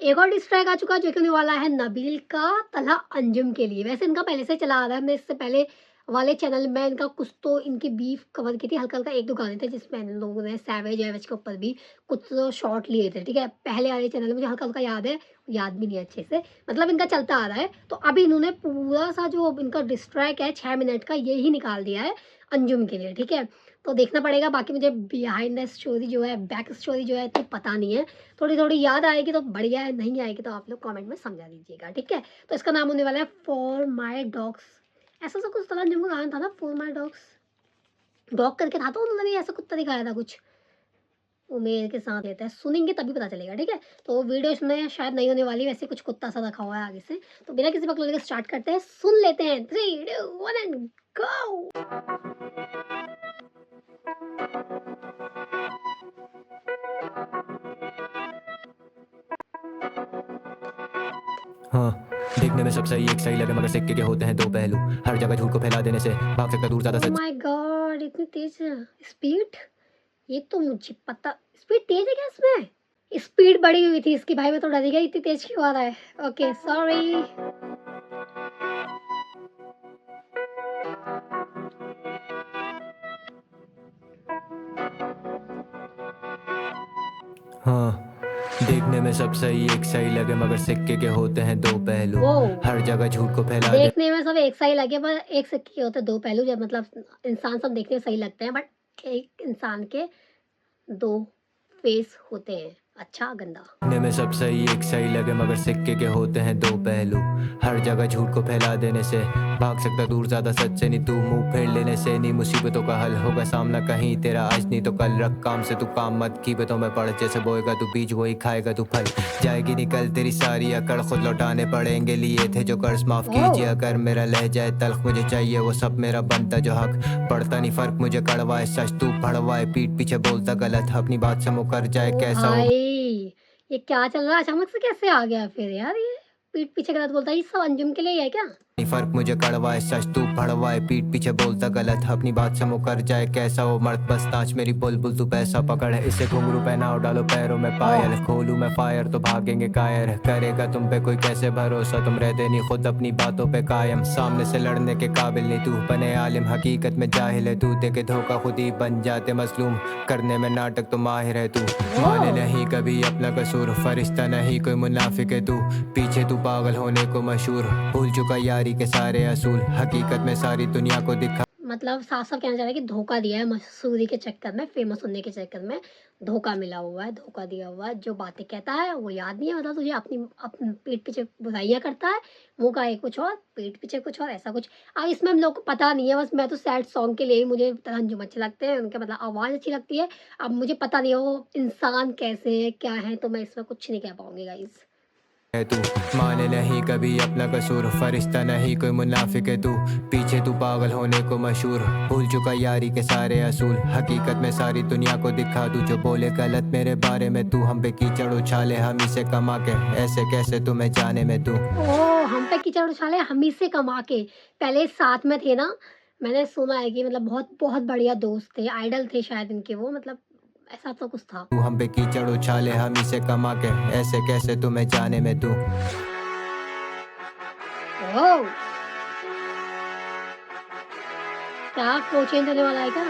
एक और diss track आ चुका है जो कि होने वाला है नबील का तलहा अंजुम के लिए। वैसे इनका पहले से चला आ रहा है, हमने इससे पहले वाले चैनल में इनका कुछ तो इनकी बीफ कवर की थी, हल्का-हल्का 1-2 गाने थे जिसमें इन लोगों ने सैवेज वैवेज के ऊपर भी कुछ तो शॉट लिए थे, ठीक है? पहले वाले चैनल में मुझे हल्का-हल्का याद है, याद भी नहीं है अच्छे से, मतलब इनका चलता आ रहा है। तो अभी इन्होंने पूरा-सा जो इनका डिस ट्रैक है 6 मिनट का, ये ही निकाल दिया है अंजुम के लिए, ठीक है? तो देखना पड़ेगा, बाकी मुझे बिहाइंड द स्टोरी जो है, बैक स्टोरी जो है इतनी पता नहीं है। थोड़ी-थोड़ी याद आएगी तो बढ़िया है, नहीं आएगी तो आप लोग कमेंट में समझा दीजिएगा, ठीक है? तो इसका नाम होने वाला है फॉर माय डॉग्स, ऐसा सा कुछ तलहा अंजुम का गाना था ना, फॉर माय डॉग्स, डॉग करके था तो उन्होंने भी ऐसा कुत्ता दिखाया था कुछ। वो मेरे के साथ रहता है, सुनेंगे तभी पता चलेगा, ठीक है? तो वीडियो इसमें शायद नहीं होने वाली, वैसे कुछ कुत्ता सा रखा हुआ है आगे से। तो बिना किसी बकलोले के स्टार्ट करते हैं, सुन लेते हैं। 3, 2, 1 एंड गो! हाँ, देखने में सब सही एक सही लगे मगर सिक्के के होते हैं दो पहलू। हर जगह झूठ को फैला देने से भाग सकता दूर ज्यादा ओह सच। My God! इतनी तेज़ स्पीड? ये तो मुझे पता, स्पीड तेज़ है क्या इसमें? स्पीड बढ़ी हुई थी इसकी भाई, मैं तो डर ही गई, इतनी तेज़ क्यों आ रहा है? Okay, sorry. हाँ, देखने में सब सही एक सही लगे मगर सिक्के के होते हैं दो पहलू। ओह! हर जगह झूठ को फैला दे। देखने में सब एक सा ही लगे, पर एक सिक्के के होते दो पहलू, जब मतलब इंसान सब देखने में सही लगते हैं, बट एक इंसान के 2 फेस होते हैं, अच्छा गंदा। देखने में सब सही एक सही लगे मगर सिक्के के होते हैं दो पहलू। हर जगह झूठ को फैला देने से भाग सकता दूर ज्यादा सच से नहीं। तू मुंह फेर लेने से नहीं मुसीबतों का हल होगा सामना कहीं तेरा आज नहीं तो कल। रख काम से तू काम मत कीमतों में पड़, जैसे बोएगा तू बीज वही खाएगा तू फल। जाएगी निकल तेरी सारी अकड़, खुद लौटाने पड़ेंगे लिए थे जो कर्ज माफ कीजिए अगर मेरा लह जाए तल्ख। मुझे चाहिए वो सब मेरा बनता जो हक, पड़ता नहीं फर्क मुझे कड़वाए सच तू फड़वाए। पीठ पीछे बोलता गलत अपनी बात से मुकर जाए ओ कैसा हो। भाई! ये क्या चल रहा है? अचानक से कैसे आ गया फिर यार ये? पीठ पीछे गलत बोलता है, ये सब अंजुम के लिए ही है क्या? नहीं फर्क मुझे कड़वाए सच तू फड़वाए। पीठ पीछे बोलता गलत अपनी बात से मुकर जाए कैसा वो मर्द। बस नाच मेरी बुलबुल तू पैसा पकड़ है, इसे घुंघरू पहनाओ डालो पैरों में पायल। खोलूं मैं फायर तो भागेंगे कायर, करेगा तुम पे कोई कैसे भरोसा। तुम रहते नहीं खुद अपनी बातों पे कायम, सामने से लड़ने के काबिल नहीं तू। बने आलिम हकीकत में जाहिल है तू, देके धोखा खुद ही बन जाते मजलूम। करने में नाटक तो माहिर है तू, माने नहीं कभी अपना कसूर। फरिश्ता नहीं कोई मुनाफिक है तू, पीछे तू पागल होने को मशहूर। भूल चुका यारी के सारे असूल, हकीकत में सारी दुनिया को दिखा। मतलब साफ-साफ कहना चाह रहा है कि धोखा दिया है, मशहूरी के चक्कर में, फेमस होने के चक्कर में धोखा मिला हुआ है, धोखा दिया हुआ है। जो बातें कहता है वो याद नहीं है, मतलब तुझे अपनी पीठ पीछे बुराइयाँ करता है, मुँह का है कुछ और, पीठ पीछे कुछ और, ऐसा कुछ। अब इसमें हम लोग को पता नहीं है, बस मैं तो सैड सॉन्ग के लिए ही मुझे तलहा अंजुम अच्छे लगते हैं, उनके मतलब आवाज़ अच्छी लगती है। अब मुझे पता नहीं है वो इंसान कैसे है, क्या है, तो मैं इसमें कुछ नहीं कह पाऊँगी गाइज़। है तू, माने नहीं कभी अपना कसूर। फरिश्ता नहीं कोई मुनाफिक है तू, पीछे तू पागल होने को मशहूर। भूल चुका यारी के सारे असूल, हकीकत में सारी दुनिया को दिखा दूं। जो बोले गलत मेरे बारे में तू, हम पे कीचड़ उछाले हम ही से कमा के, ऐसे कैसे तुम्हें जाने में तू। ओह! हम पे कीचड़ उछाले हम ही से कमा के। पहले साथ में थे ना, मैंने सुना है कि मतलब बहुत बहुत बढ़िया दोस्त थे, आइडल थे शायद इनके वो, मतलब ऐसा तो कुछ था। तू हम पे कीचड़ उछाले हम ही से कमा के, ऐसे कैसे तुम्हें जाने में तू। ओह! क्या फ्लो चेंज होने वाला है क्या?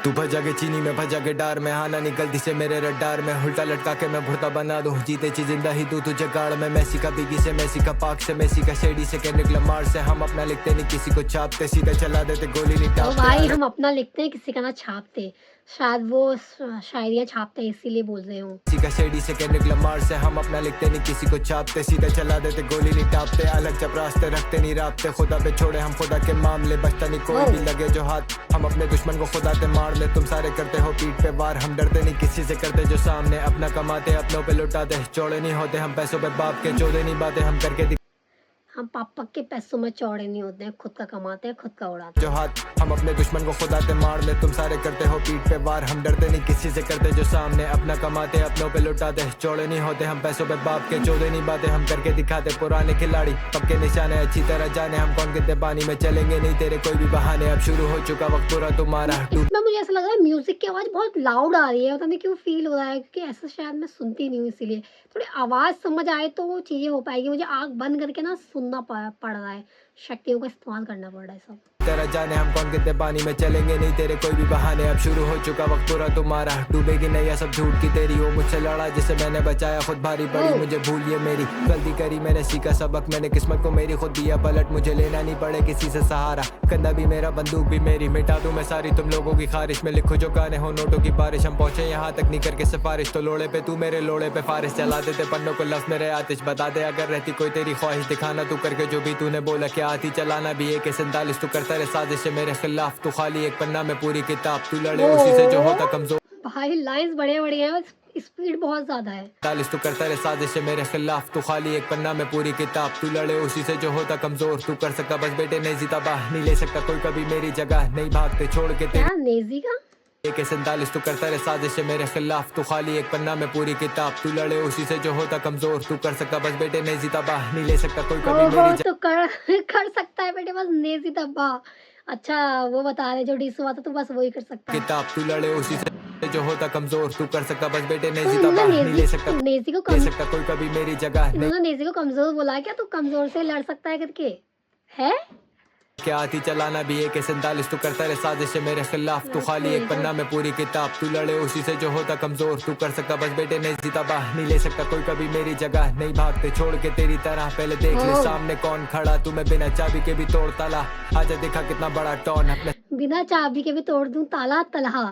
तू भजा के चीनी में भजा के डार में, आना नहीं गलती से मेरे रडार में। उल्टा लटका के मैं भुड़ता बना दूं, जीते ची जिंदा ही तू तुझे गाड़ में। मैसी का बिगी से मैसी का पाक से, मैसी का शेडी से के निकला मार से। हम अपना लिखते नहीं किसी को छापते, सीधे चला देते गोली नहीं ओ टापते। भाई, हम अपना लिखते हैं किसी का ना छापते। शायद वो शायरियाँ छापते हैं इसीलिए बोल रहे हों। किसी का शेडी से के निकला मार से। हम अपना लिखते नहीं किसी को छापते, सीधे चला देते गोली नहीं टापते। अलग जब रास्ते रखते नहीं राबते, खुदा पे छोड़े हम खुदा के मामले। बचता नहीं कोई भी लगे जो हाथ, हम अपने दुश्मन को खुदा ते मार ले। तुम सारे करते हो पीठ पे वार, हम डरते नहीं किसी से करते जो सामने। अपना कमाते अपनों पे लुटाते, चौड़े नहीं होते हम पैसों पे बाप के। चौदह नहीं बातें हम करके हम पापा के पैसों में चौड़े नहीं होते हैं, खुद का कमाते हैं, खुद का उड़ाते जो हाथ हम अपने दुश्मन को खुद आते मार ले, तुम सारे करते हो पीठ पे वार, हम डरते नहीं किसी से, करते जो सामने, अपना कमाते अपनों पे लुटाते, चौड़े नहीं होते हम पैसों पे बाप के, चौदह नहीं बातें हम करके दिखाते, पुराने खिलाड़ी पक्के निशाने अच्छी तरह जाने, हम कौन कितने पानी में चलेंगे नहीं तेरे कोई भी बहाने, अब शुरू हो चुका वक्त पूरा तुम्हारा। हैं। इसमें मुझे ऐसा लग रहा है म्यूजिक की आवाज़ बहुत लाउड आ रही है, पता नहीं क्यों फील हो रहा है, क्योंकि ऐसा शायद मैं सुनती नहीं हूँ, इसीलिए थोड़ी आवाज़ समझ आए तो वो चीज़ें हो पाएगी, मुझे आँख बंद करके ना सुनना पड़ रहा है, शक्तियों का इस्तेमाल करना पड़ रहा है सब। तेरा जाने हम कौन कितने पानी में चलेंगे नहीं तेरे कोई भी बहाने, अब शुरू हो चुका वक्त पूरा तुम्हारा, डूबेगी नैया सब झूठ की तेरी, वो मुझसे लड़ा जिसे मैंने बचाया खुद भारी पड़ी, मुझे भूलिए मेरी गलती करी मैंने, सीखा सबक मैंने किस्मत को मेरी, खुद दिया पलट, मुझे लेना नहीं पड़े किसी से सहारा, कंधा भी मेरा बंदूक भी मेरी, मिटा दूं मैं सारी तुम लोगों की खारिश में, लिखो जो गाने हो नोटों की बारिश, हम पहुंचे यहाँ तक नहीं करके सिफारिश, तो लोड़े पे तू मेरे लोड़े पे फारिश, चला देते पन्नों को लफ्ज मेरे आतिश, बता दे अगर रहती कोई तेरी ख्वाहिश, दिखाना तू करके जो भी तूने बोला, क्या आती चलाना भी AK-47, तू करता रहे साजिश मेरे खिलाफ, तू खाली एक पन्ना में पूरी किताब, तू लड़े उसी से जो होता कमजोर, भाई लाइंस बड़े बड़े हैं, स्पीड बहुत ज्यादा है। 40 तू करता रहे साजिश मेरे खिलाफ, तू खाली एक पन्ना में पूरी किताब, तू लड़े उसी से जो होता कमजोर, तू कर सकता बस बेटे नहीं जीता बाह, नहीं ले सकता कोई कभी मेरी जगह, नहीं भागते छोड़ के तेरी क्या नेजी का AK-47, तू करता रहे साजिश मेरे खिलाफ, तू खाली एक पन्ना में पूरी किताब, तू लड़े उसी से जो होता कमजोर, तू कर सकता बस बेटे नहीं जीता बाह, नहीं ले सकता कोई कभी ओहो मेरी तो कर सकता है बेटे बस नेजी दब्बा। अच्छा वो बता रहे जो डिस हुआ था तो बस वही कर सकता है। किताब, तू लड़े उसी से जो होता कमजोर, तू कर सकता बस बेटे नहीं तो जीता बाह, इन्होंने नहीं ले सकता नेजी को ले सकता कोई कभी मेरी जगह, नहीं इन्होंने नेजी को कमजोर बोला क्या, तू कमजोर से लड़ सकता है करके है। क्या आती चलाना भी AK-47, तू करता रहे साजिश मेरे खिलाफ, तू खाली एक पन्ना में पूरी किताब, तू लड़े उसी से जो होता कमजोर, तू कर सकता बस बेटे नहीं जीता बाह, नहीं ले सकता कोई कभी मेरी जगह, नहीं भागते छोड़ के तेरी तरह, पहले देख ले सामने कौन खड़ा, तुम्हें बिना चाबी के भी तोड़ ताला, आजा देखा कितना बड़ा टॉन, अपने बिना चाबी के भी तोड़ दूं ताला, तलहा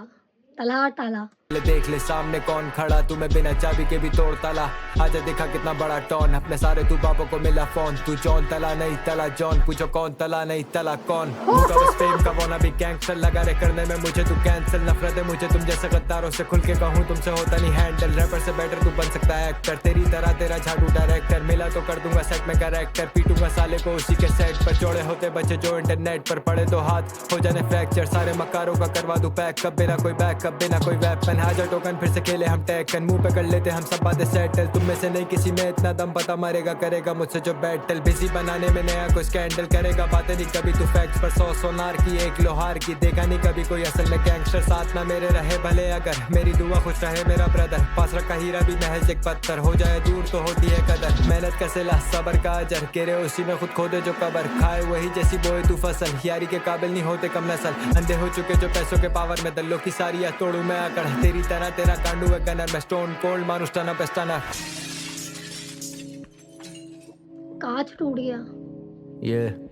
तलहा ताला, देख ले सामने कौन खड़ा, तुम्हें बिना चाबी के भी तोड़ ताला, आजा देखा कितना बड़ा टॉन, अपने सारे तू पापों को मिला फोन, तू जॉन तला नहीं तला जॉन, पूछो कौन तला नहीं तला कौन, मुझका बस फेम का वोना भी गैंगस्टर, लगा रे करने में मुझे तू कैंसिल, नफरत है मुझे तुम जैसे गद्दारों से, खुल के कहूँ तुमसे होता नहीं हैंडल, रैपर से बेटर तू बन सकता है एक्टर, तेरी तरह तेरा झाड़ू डायरेक्टर, मिला तो कर दूंगा सेट में कैरेक्टर, पीटूंगा साले को उसी के सेट पर, चौड़े होते बच्चे जो इंटरनेट पर पड़े तो हाथ हो जाने फ्रैक्चर, सारे मकारों का करवा दूं पैक, कब बिना कोई बैकअप बिना कोई वेपन, हाजा टोकन फिर से खेले हम टैकन, मुंह पे कर लेते हम सब बातें सेटल, तुम में से नहीं किसी में इतना दम, पता मरेगा करेगा मुझसे जो बैटल, बिजी बनाने में नया कोई स्कैंडल, करेगा बातें नहीं कभी तू फैक्ट्स पर, 100 सोनार की एक लोहार की, देखा नहीं कभी कोई असल में गैंगस्टर, साथ ना मेरे रहे भले अगर, मेरी दुआ खुश रहे मेरा ब्रदर, पास रखा हीरा भी महज एक पत्थर, हो जाए दूर तो होती है कदर, मेहनत का सिला सबर का अजर, केरे उसी में खुद खोदे जो कबर, खाए वही जैसी बोए तू फसल, यारी के काबिल नहीं होते कम नसल, अंधे हो चुके जो पैसों के पावर में, दल्लों की सारी तोड़ू मैं आकड़, तेरी तरह तेरा कांडू है गनर, मैं स्टोन कोल्ड मारू स्टनर पे स्टनर, कांच टूट गया। ये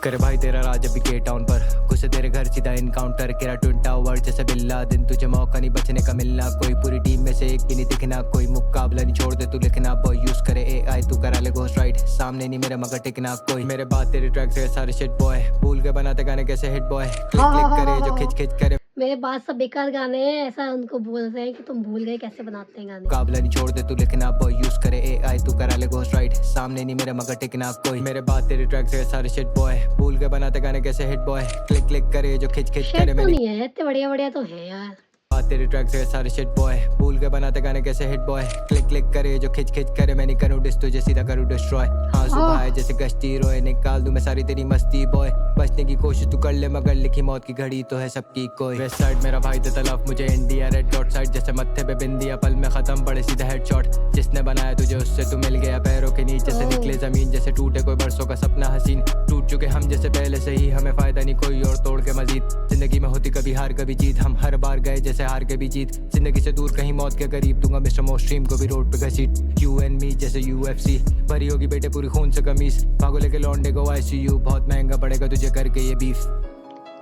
करे भाई तेरा राज अभी के टाउन पर, कुछ तेरे घर सीधा इनकाउंटर, केरा ट्विन टावर जैसे बिल्ला दिन, तुझे मौका नहीं बचने का मिलना, कोई पूरी टीम में से एक भी नहीं दिखना, कोई मुकाबला नहीं छोड़ दे तू लिखना, बॉय यूज करे AI तू करा ले घोस्ट राइट, सामने नहीं मेरे मगर टिकना कोई, मेरे बात तेरे ट्रैक से सारे शिट बॉय, भूल के बनाते गाने कैसे हिट बॉय, क्लिक क्लिक करे जो खिंच खिंच करे, मेरे बात सब बेकार गाने हैं, ऐसा उनको बोल रहे हैं कि तुम भूल गए कैसे बनाते हैं गाने। मुकाबला नहीं छोड़ दे तू लिखना, बॉय यूज करे AI तू करा ले घोस्ट राइट, सामने नहीं मेरे मगर टिकना कोई, मेरे बात तेरे ट्रैक से सारे शिट बॉय, भूल के बनाते गाने कैसे हिट बॉय, क्लिक क्लिक करे जो खिंच खिंच करे, तो मैंने नहीं है इतने बढ़िया बढ़िया तो है यार, बात तेरे ट्रैक से सारे शिट बॉय, भूल के बनाते गाने कैसे हिट बॉय, क्लिक क्लिक करे जो खिंच खिंच करे, मैं नहीं करूँ डिस तुझे सीधा करूँ डिस्ट्रॉय, हाँ सुबह है जैसे गश्ती रोए, निकाल दूं मैं सारी तेरी मस्ती बॉय, बचने की कोशिश तू कर ले मगर लिखी मौत की घड़ी तो है सबकी कोई, वेस्ट साइड मेरा भाई देता लव मुझे इंडिया, रेड डॉट साइड जैसे मत्थे पे बिंदिया, पल में खत्म बड़े सीधा हेडशॉट, जिसने बनाया तुझे उससे तू मिल गया, पैरों के नीचे से निकले जमीन, जैसे टूटे कोई बरसों का सपना हसीन, टूट चुके हम जैसे पहले से ही, हमें फायदा नहीं कोई और तोड़ के मजीद, जिंदगी में होती कभी हार कभी जीत, हम हर बार गए जैसे हार के भी जीत, जिंदगी से दूर कहीं मौत के करीब, दूंगा मिस्टर मोस्ट्रीम को भी रोड पे घसीट, यू एंड मी जैसे UFC, भरी होगी बेटे पूरी खून से कमीज, भागो लेके लौंडे को ICU, बहुत महंगा पड़ेगा तुझे करके ये बीफ,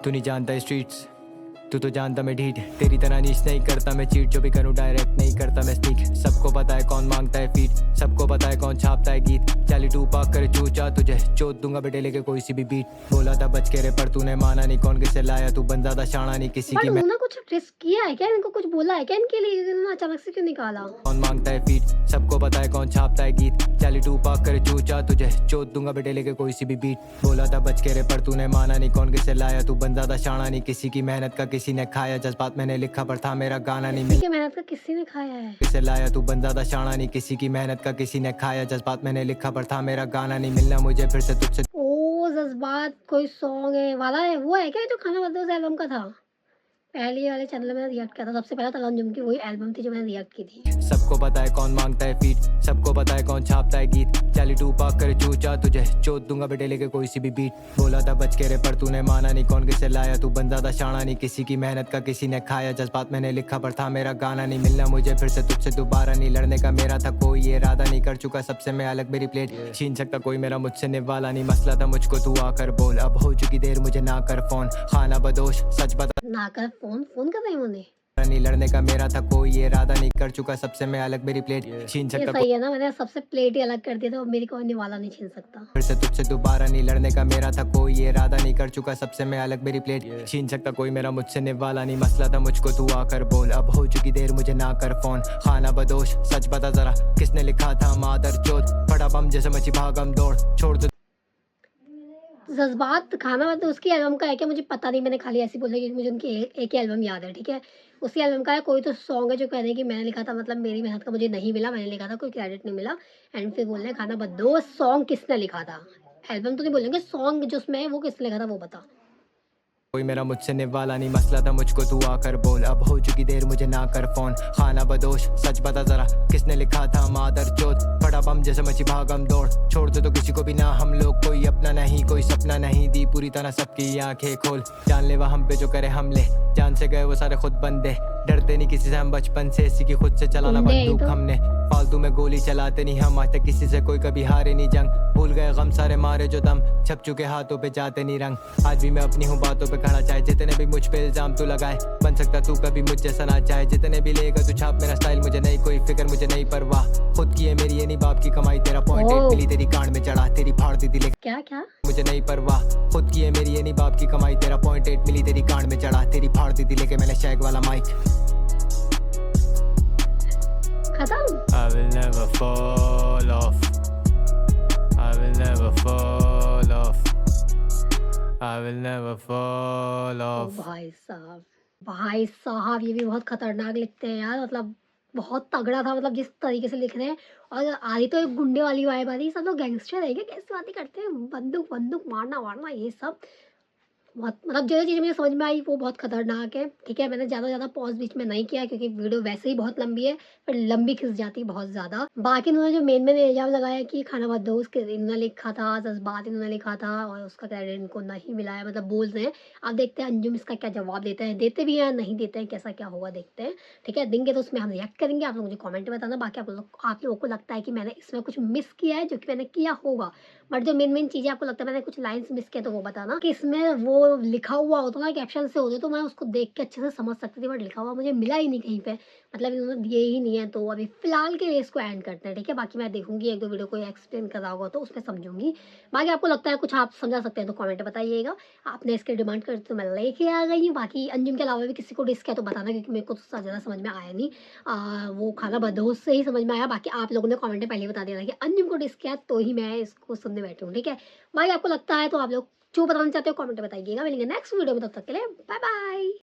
तू नहीं जानता स्ट्रीट्स, तू तो जानता मैं ढीठ तेरी तरह नीच नहीं करता मैं चीट जो भी करूँ डायरेक्ट नहीं करता मैं स्नीक सबको पता है कौन मांगता है फीट सबको पता है कौन छापता है गीत चाली टू पाक करे चूचा तुझे चोट दूंगा बेटे लेके कोई सी भी बीट बोला था बच के रे पर तूने माना नहीं कौन किसे लाया तू बन ज्यादा शाना नहीं किसी बट की उन्होंने कुछ रिस्क किया है क्या, इनको कुछ बोला है क्या इनके लिए, इन्होंने अचानक से क्यों निकाला? कौन मांगता है फीट सबको पता है कौन छापता है गीत चाली टू पाक करे चूचा तुझे चोट दूंगा बेटे लेके कोई सी भी बीट बोला था बच के रे पर तूने माना नहीं कौन किसे लाया तू बन ज्यादा शाना नहीं किसी की मेहनत का किसी ने खाया जज्बात मैंने लिखा पर था मेरा गाना नहीं किसी की मेहनत का किसी ने खाया है। किसे लाया तू बन ज्यादा शाना नहीं किसी की मेहनत का किसी ने खाया जज्बात मैंने लिखा पर था मेरा गाना नहीं मिलना मुझे फिर से तुझसे ओ जज्बात कोई सॉन्ग है वाला है, वो है क्या जो खाना बदोश एल्बम का था? पहले वाले चैनल में मैंने रिएक्ट किया था, सबसे पहला तला अंजुम की वही एल्बम थी जो मैंने रिएक्ट की थी। सबको पता है कौन मांगता है फीट सबको पता है कौन छापता है गीत चाली टू पाक करे चूचा तुझे चोट दूंगा बेटे लेके कोई सी भी बीट बोला था बच के रे पर तूने माना नहीं कौन किसे लाया तू बन ज्यादा शाना नहीं किसी की मेहनत का किसी ने खाया जज्बात मैंने लिखा पर था मेरा गाना नहीं मिलना मुझे फिर से तुझसे दोबारा नहीं लड़ने का मेरा था कोई इरादा नहीं कर चुका सबसे मैं अलग मेरी प्लेट छीन सकता कोई मेरा मुझसे निवाला नहीं मसला था मुझको तू आकर बोल अब हो चुकी देर मुझे ना कर फोन खाना बदोश सच बता ना कर फोन कर रहे हैं उन्हें। नहीं लड़ने का मेरा था कोई इरादा नहीं कर चुका सबसे मैं अलग मेरी प्लेट छीन ये सकता सही है ना, मैंने सबसे प्लेट ही अलग कर दिया था, अब मेरी कोई निवाला नहीं छीन सकता। फिर से तुझसे दोबारा नहीं लड़ने का मेरा था कोई इरादा नहीं कर चुका सबसे मैं अलग मेरी प्लेट छीन सकता कोई मेरा मुझसे निवाला नहीं मसला था मुझको तू आकर बोल अब हो चुकी देर मुझे ना कर फोन खाना बदोश सच बता जरा किसने लिखा था मादर चोट बड़ा बम जैसे मची भागम दौड़ छोड़ दो जज्बात खाना मतलब उसकी एल्बम का है क्या मुझे पता नहीं, मैंने खाली ऐसे बोला कि मुझे उनकी एक ही एल्बम याद है, ठीक है। उसी एल्बम का है, कोई तो सॉन्ग है जो कह रहे हैं कि मैंने लिखा था, मतलब मेरी मेहनत का मुझे नहीं मिला, मैंने लिखा था, कोई क्रेडिट नहीं मिला। एंड फिर बोल रहे हैं खाना बदोश सॉन्ग किसने लिखा था, एल्बम तो नहीं बोलेंगे, सॉन्ग जो उसमें है वो किसने लिखा था वो बता। कोई मेरा मुझसे निवाला नहीं मसला था मुझको तू आकर बोल अब हो चुकी देर मुझे ना कर फोन खाना बदोश सच बता जरा किसने लिखा था मादर चोट बड़ा बम जैसे मची भागम दौड़ छोड़ दो तो किसी को भी ना हम लोग कोई अपना नहीं कोई सपना नहीं दी पूरी तरह सबकी आंखें खोल जानलेवा हम पे जो करे हमले जान से गए वो सारे खुद बंदे डरते नहीं किसी से हम बचपन से सीखी खुद से चलाना बंदूक हमने फालतू में गोली चलाते नहीं हम आज तक किसी से कोई कभी हारे नहीं जंग भूल गए गम सारे मारे जो दम छप चुके हाथों पे जाते नहीं रंग आज भी मैं अपनी हूँ बातों पे खड़ा चाहे जितने भी मुझ पे इल्जाम तू लगाए बन सकता तू कभी मुझ जैसा ना चाहे जितने भी लेगा तू छाप मेरा स्टाइल मुझे नहीं कोई फिक्र मुझे नहीं परवाह खुद की है मेरी ये नहीं बाप की कमाई तेरा पॉइंट मिली तेरी कांड में चढ़ा तेरी फाड़ दी दिले क्या मुझे नहीं परवाह खुद की है मेरी ये नहीं बाप की कमाई तेरा पॉइंट मिली तेरी कांड में चढ़ा तेरी फाड़ दी दिले के मैंने शैग वाला माइक खत्म। I will never fall off. I will never fall off. I will never fall O off. भाई साहब ये भी बहुत खतरनाक लिखते हैं यार, मतलब बहुत तगड़ा था, मतलब जिस तरीके से लिख रहे हैं। और आधी तो एक गुंडे वाली वाइब आ रही, सब लोग गैंगस्टर है क्या, कैसी बातें करते हैं, बंदूक बंदूक मारना वारना ये सब। बहुत मतलब जो चीज़ मुझे समझ में आई वो बहुत खतरनाक है, ठीक है। मैंने ज़्यादा पॉज बीच में नहीं किया क्योंकि वीडियो वैसे ही बहुत लंबी है, पर लंबी खिंच जाती है बहुत ज़्यादा। बाकी इन्होंने जो मेन इल्ज़ाम लगाया कि खाना बदोश के इन्होंने लिखा था, जज्बात इन्होंने लिखा था और उसका क्रेडिट इनको नहीं मिला है, मतलब बोल रहे हैं। अब देखते हैं अंजुम इसका क्या जवाब देते हैं, देते भी हैं नहीं देते हैं, कैसा क्या होगा देखते हैं, ठीक है। देंगे तो उसमें हम रिएक्ट करेंगे, आप लोग मुझे कॉमेंट में बताना। बाकी आप लोगों को लगता है कि मैंने इसमें कुछ मिस किया है जो कि मैंने किया होगा, बट जो मेन चीज़ें आपको लगता है मैंने कुछ लाइन्स मिस किया तो वो बताना। कि इसमें वो लिखा हुआ होता ना कैप्शन से होते तो मैं उसको देख के अच्छे से समझ सकती थी, बट लिखा हुआ मुझे मिला ही नहीं कहीं पे, मतलब इन्होंने दिए ही नहीं है। तो अभी फिलहाल के लिए इसको एंड करते हैं, ठीक है। बाकी मैं देखूंगी एक दो वीडियो को एक्सप्लेन कर रहा होगा तो उसमें समझूंगी। बाकी आपको लगता है कुछ आप समझा सकते हैं तो कमेंट बताइएगा। आपने इसके डिमांड कर तो मैं लेके आ गई हूँ। बाकी अंजुम के अलावा भी किसी को डिस किया तो बताना, क्योंकि मेरे को तो ज़्यादा समझ में आया नहीं। वो खाना बदोश से ही समझ में आया। बाकी आप लोगों ने कमेंट में पहले बता दिया था कि अंजुम को डिस किया तो ही मैं इसको सुनने बैठी हूँ, ठीक है। बाकी आपको लगता है तो आप लोग जो बताना चाहते हो कमेंट में बताइएगा। मिलेंगे नेक्स्ट वीडियो में, तब तक के लिए बाय बाय।